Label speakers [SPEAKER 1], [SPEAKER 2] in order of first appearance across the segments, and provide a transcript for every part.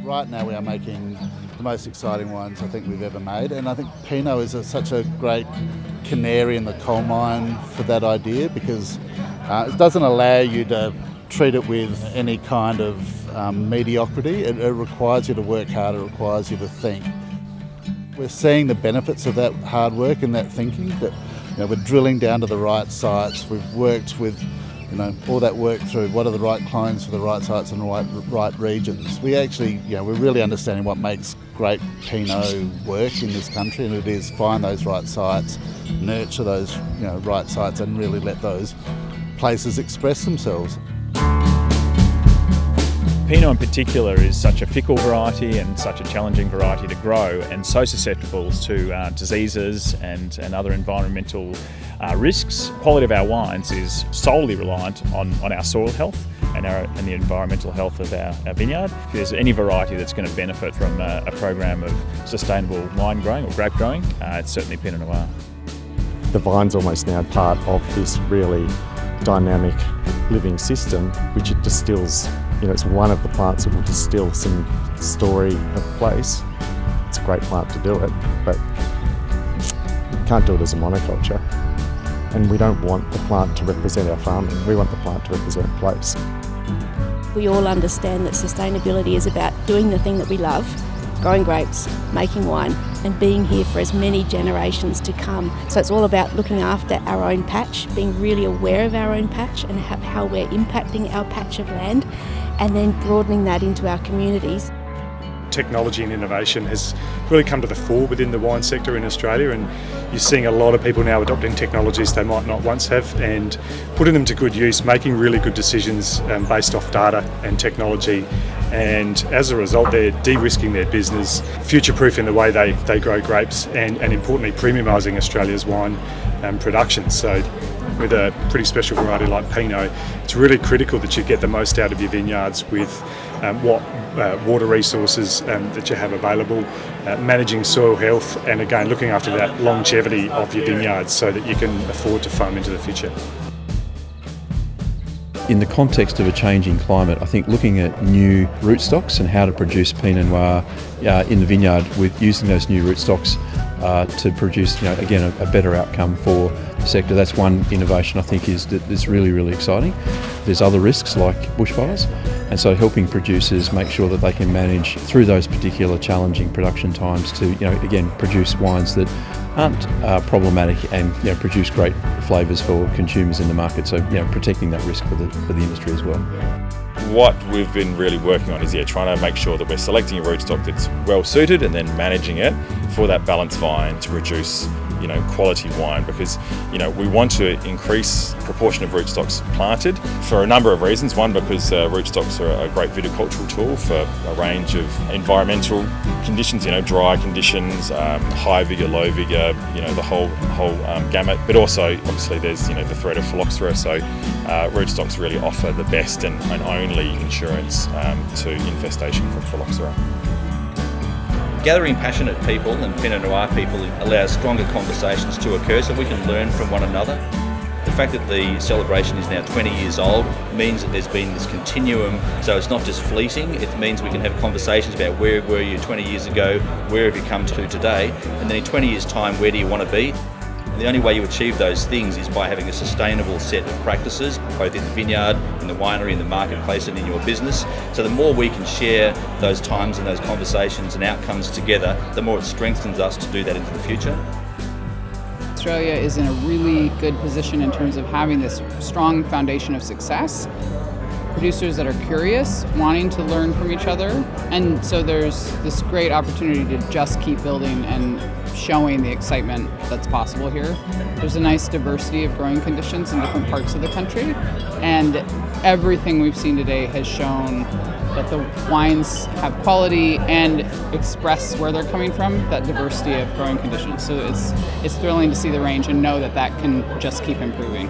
[SPEAKER 1] right now we are making the most exciting wines I think we've ever made, and I think Pinot is such a great canary in the coal mine for that idea, because it doesn't allow you to treat it with any kind of mediocrity. It requires you to work hard, it requires you to think. We're seeing the benefits of that hard work and that thinking, that we're drilling down to the right sites. We've worked with all that work through what are the right clones for the right sites and right regions. We actually, we're really understanding what makes great Pinot work in this country, and it is find those right sites, nurture those right sites, and really let those places express themselves.
[SPEAKER 2] Pinot in particular is such a fickle variety and such a challenging variety to grow, and so susceptible to diseases and other environmental risks. The quality of our wines is solely reliant on our soil health and the environmental health of our vineyard. If there's any variety that's going to benefit from a program of sustainable wine growing or grape growing, it's certainly Pinot Noir.
[SPEAKER 3] The vine's almost now part of this really dynamic living system, which it distills. It's one of the plants that will distill some story of place. It's a great plant to do it, but you can't do it as a monoculture. And we don't want the plant to represent our farming, we want the plant to represent place.
[SPEAKER 4] We all understand that sustainability is about doing the thing that we love, growing grapes, making wine, and being here for as many generations to come. So it's all about looking after our own patch, being really aware of our own patch and how we're impacting our patch of land, and then broadening that into our communities.
[SPEAKER 5] Technology and innovation has really come to the fore within the wine sector in Australia, and you're seeing a lot of people now adopting technologies they might not once have and putting them to good use, making really good decisions based off data and technology, and as a result they're de-risking their business, future-proofing the way they grow grapes, and importantly premiumising Australia's wine production. So with a pretty special variety like Pinot, it's really critical that you get the most out of your vineyards with what water resources that you have available, managing soil health, and again looking after that longevity of your vineyards so that you can afford to farm into the future.
[SPEAKER 6] In the context of a changing climate, I think looking at new rootstocks and how to produce Pinot Noir in the vineyard with using those new rootstocks to produce, again, a better outcome for the sector. That's one innovation I think is really, really exciting. There's other risks like bushfires, and so helping producers make sure that they can manage through those particular challenging production times to, again, produce wines that aren't problematic and produce great flavours for consumers in the market. So protecting that risk for the industry as well.
[SPEAKER 7] What we've been really working on is trying to make sure that we're selecting a rootstock that's well suited and then managing it for that balanced vine to produce quality wine, because we want to increase the proportion of rootstocks planted for a number of reasons. One, because rootstocks are a great viticultural tool for a range of environmental conditions, dry conditions, high vigour, low vigour, the whole gamut. But also, obviously, there's the threat of phylloxera, so rootstocks really offer the best and only insurance to infestation from phylloxera.
[SPEAKER 8] Gathering passionate people and Pinot Noir people allows stronger conversations to occur so we can learn from one another. The fact that the celebration is now 20 years old means that there's been this continuum, so it's not just fleeting. It means we can have conversations about where were you 20 years ago, where have you come to today, and then in 20 years' time, where do you want to be? And the only way you achieve those things is by having a sustainable set of practices, both in the vineyard, in the winery, in the marketplace and in your business. So the more we can share those times and those conversations and outcomes together, the more it strengthens us to do that into the future.
[SPEAKER 9] Australia is in a really good position in terms of having this strong foundation of success. Producers that are curious, wanting to learn from each other, and so there's this great opportunity to just keep building and showing the excitement that's possible here. There's a nice diversity of growing conditions in different parts of the country, and everything we've seen today has shown that the wines have quality and express where they're coming from, that diversity of growing conditions. So it's thrilling to see the range and know that that can just keep improving.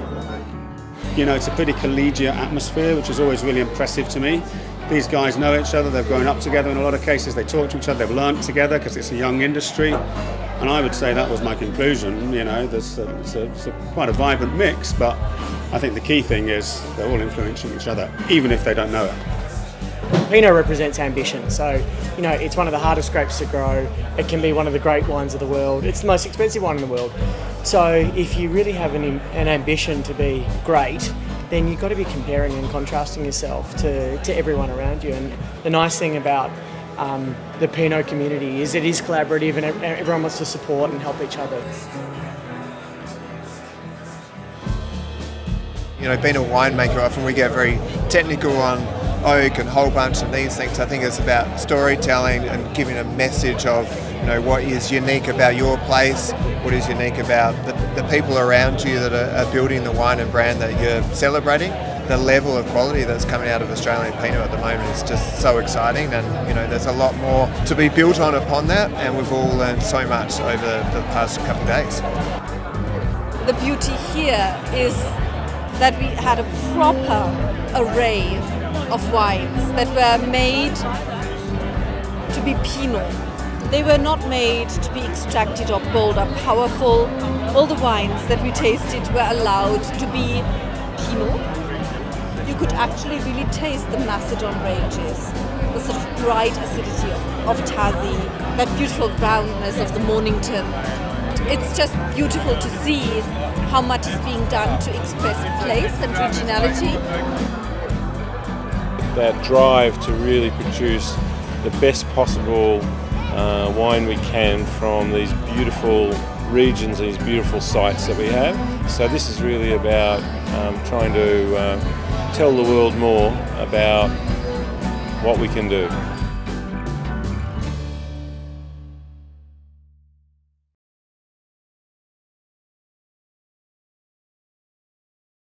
[SPEAKER 10] It's a pretty collegiate atmosphere, which is always really impressive to me. These guys know each other, they've grown up together in a lot of cases, they talk to each other, they've learnt together because it's a young industry. And I would say that was my conclusion. There's quite a vibrant mix, but I think the key thing is they're all influencing each other, even if they don't know it.
[SPEAKER 11] Pinot represents ambition, so you know it's one of the hardest grapes to grow. It can be one of the great wines of the world. It's the most expensive wine in the world. So if you really have an ambition to be great, then you've got to be comparing and contrasting yourself to everyone around you. And the nice thing about the Pinot community is it is collaborative and everyone wants to support and help each other.
[SPEAKER 12] You know, being a winemaker, often we get very technical on oak and a whole bunch of these things. I think it's about storytelling and giving a message of, you know, what is unique about your place, what is unique about the people around you that are building the wine and brand that you're celebrating. The level of quality that's coming out of Australian Pinot at the moment is just so exciting, and you know, there's a lot more to be built on upon that, and we've all learned so much over the past couple of days.
[SPEAKER 13] The beauty here is that we had a proper array of wines that were made to be Pinot. They were not made to be extracted or bold or powerful. All the wines that we tasted were allowed to be Pinot. You could actually really taste the Macedon ranges, the sort of bright acidity of Tassie, that beautiful brownness of the Mornington. It's just beautiful to see how much is being done to express place and regionality.
[SPEAKER 14] That drive to really produce the best possible wine we can from these beautiful regions, these beautiful sites that we have. So this is really about trying to tell the world more about what we can do.